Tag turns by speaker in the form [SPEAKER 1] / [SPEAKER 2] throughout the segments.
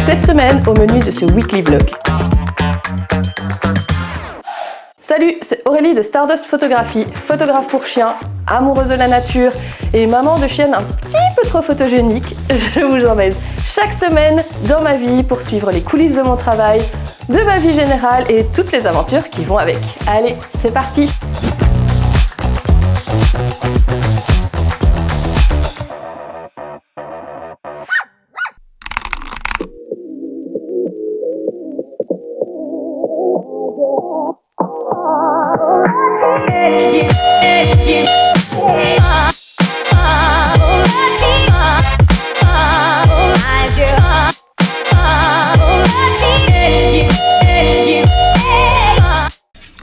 [SPEAKER 1] Cette semaine, au menu de ce weekly vlog. Salut, c'est Aurélie de Stardust Photographie, photographe pour chiens, amoureuse de la nature et maman de chienne un petit peu trop photogénique. Je vous emmène chaque semaine dans ma vie pour suivre les coulisses de mon travail, de ma vie générale et toutes les aventures qui vont avec. Allez, c'est parti!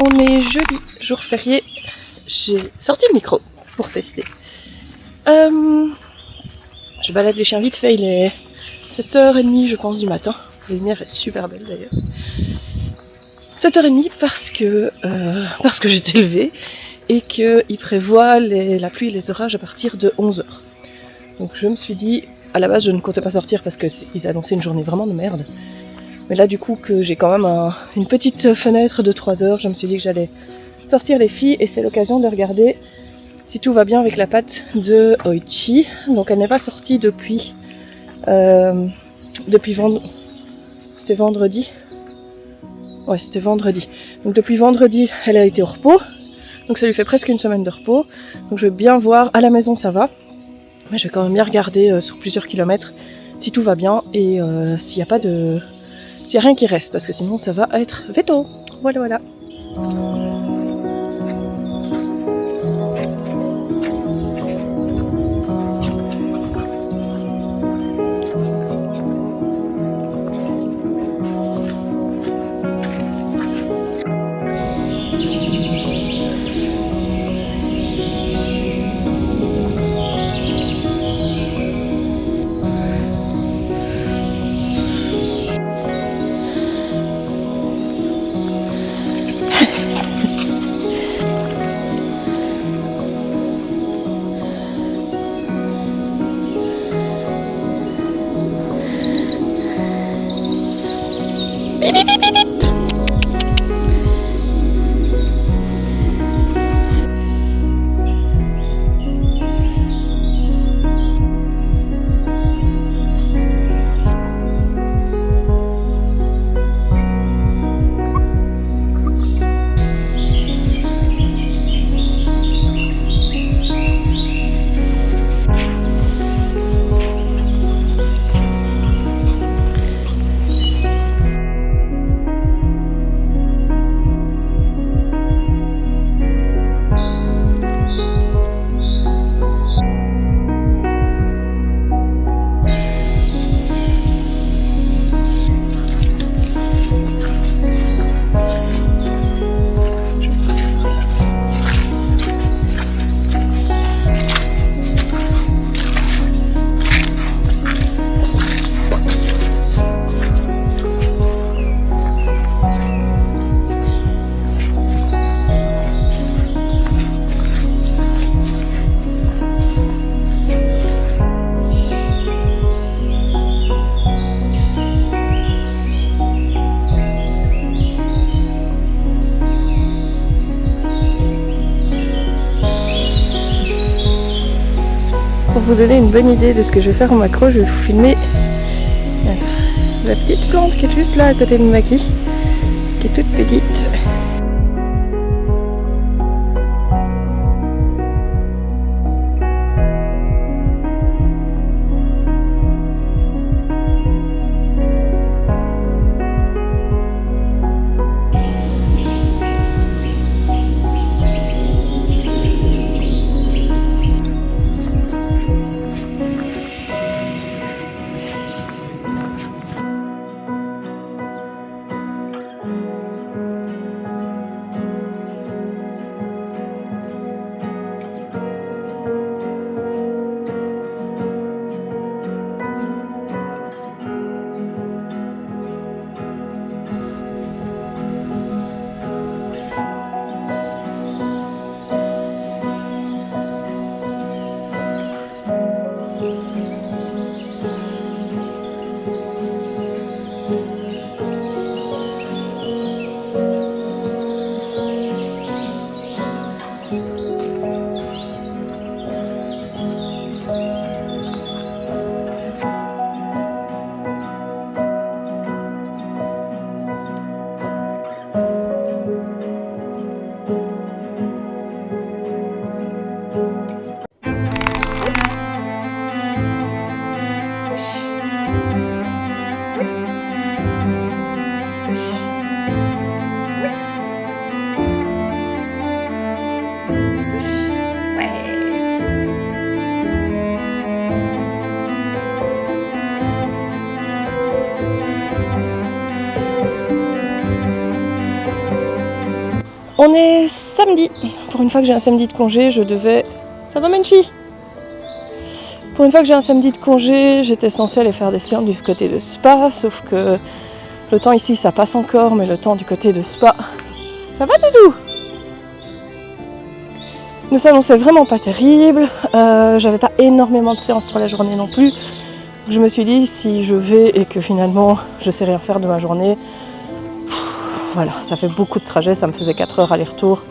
[SPEAKER 1] On est jeudi, jour férié, j'ai sorti le micro pour tester. Je balade les chiens vite fait, il est 7h30 je pense du matin. La lumière est super belle d'ailleurs. 7h30 parce que j'étais levée et qu'il prévoit la pluie et les orages à partir de 11h. Donc je me suis dit, à la base je ne comptais pas sortir parce qu'ils annonçaient une journée vraiment de merde. Mais là du coup que j'ai quand même une petite fenêtre de 3 heures, je me suis dit que j'allais sortir les filles et c'est l'occasion de regarder si tout va bien avec la patte de Oichi. Donc elle n'est pas sortie depuis c'était vendredi. Ouais, c'était vendredi. Donc depuis vendredi, elle a été au repos. Donc ça lui fait presque une semaine de repos. Donc je vais bien voir, à la maison ça va. Mais je vais quand même bien regarder sur plusieurs kilomètres si tout va bien et s'il n'y a rien qui reste, parce que sinon ça va être veto. Voilà. Pour vous donner une bonne idée de ce que je vais faire en macro, je vais vous filmer la petite plante qui est juste là à côté de Maki, qui est toute petite. On est samedi. Pour une fois que j'ai un samedi de congé, je devais... Ça va Menchi ? Pour une fois que j'ai un samedi de congé, j'étais censée aller faire des séances du côté de Spa, sauf que le temps ici ça passe encore, mais le temps du côté de Spa, ça va Doudou ? Ne s'annonçait vraiment pas terrible, j'avais pas énormément de séances sur la journée non plus. Je me suis dit, si je vais et que finalement je sais rien faire de ma journée, voilà, ça fait beaucoup de trajets, ça me faisait 4 heures aller-retour.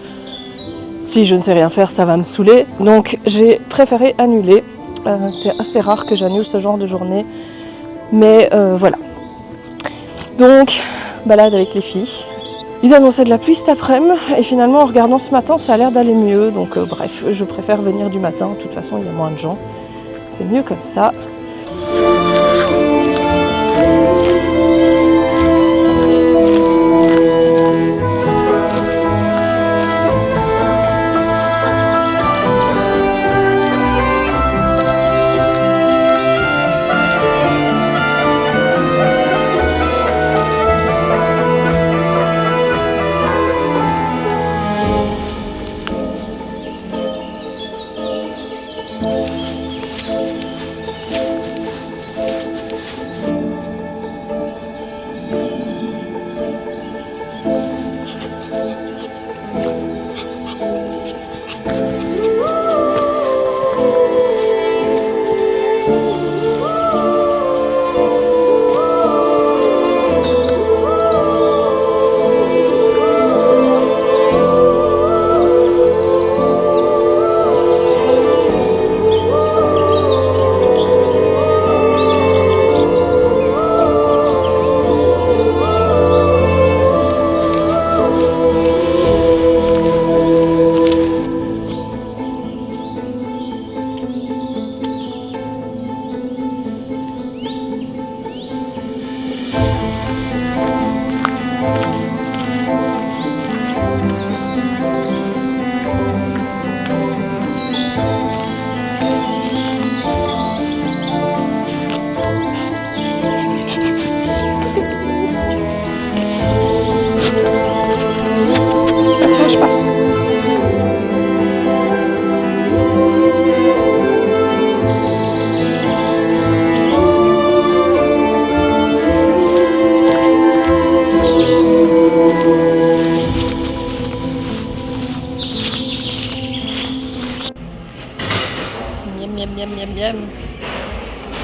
[SPEAKER 1] Si je ne sais rien faire, ça va me saouler. Donc j'ai préféré annuler. C'est assez rare que j'annule ce genre de journée. Mais voilà. Donc, balade avec les filles. Ils annonçaient de la pluie cet après-midi. Et finalement, en regardant ce matin, ça a l'air d'aller mieux. Donc bref, je préfère venir du matin. De toute façon, il y a moins de gens. C'est mieux comme ça.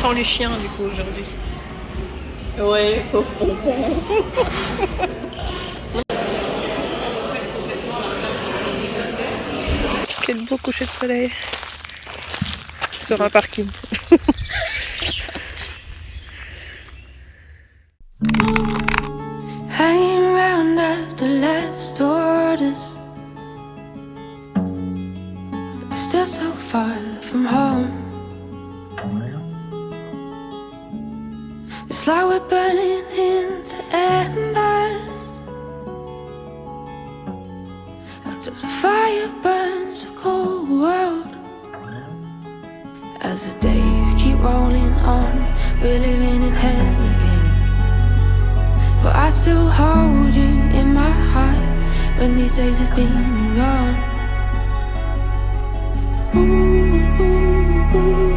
[SPEAKER 1] Sans les chiens du coup aujourd'hui.
[SPEAKER 2] Ouais, pauvre pompon.
[SPEAKER 1] Quel beau coucher de soleil sur un parking.
[SPEAKER 3] Hanging round after last orders, we're still so far from home. It's like we're burning into embers, as the fire burns the cold world. As the days keep rolling on, we're living in hell again. But I still hold you in my heart when these days have been and gone. Ooh, ooh, ooh, ooh.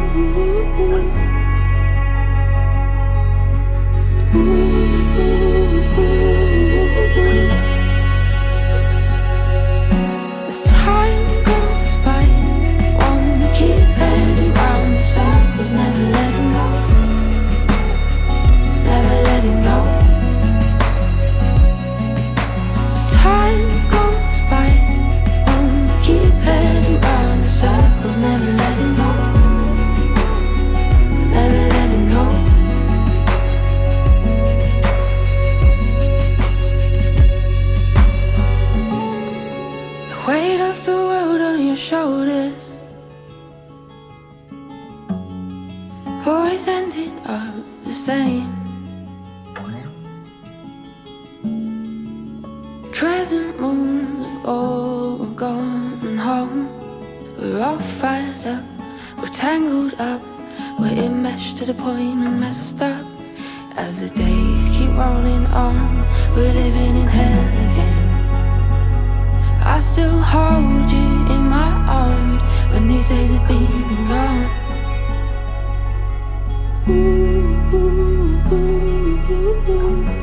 [SPEAKER 3] As time goes by, wanna keep heading round the circles, never letting go, never letting go. As time goes by, wanna keep heading round the circles, never letting go, never letting go. Weight of the world on your shoulders, always ending up the same. Crescent moons have all gone home. We're all fired up, we're tangled up, we're enmeshed to the point we're messed up. As the days keep rolling on, we're living in hell again. I still hold you in my arms when these days have been and gone. Ooh, ooh, ooh, ooh, ooh.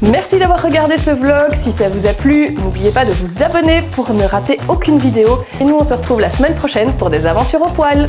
[SPEAKER 1] Merci d'avoir regardé ce vlog. Si ça vous a plu, n'oubliez pas de vous abonner pour ne rater aucune vidéo. Et nous, on se retrouve la semaine prochaine pour des aventures au poil.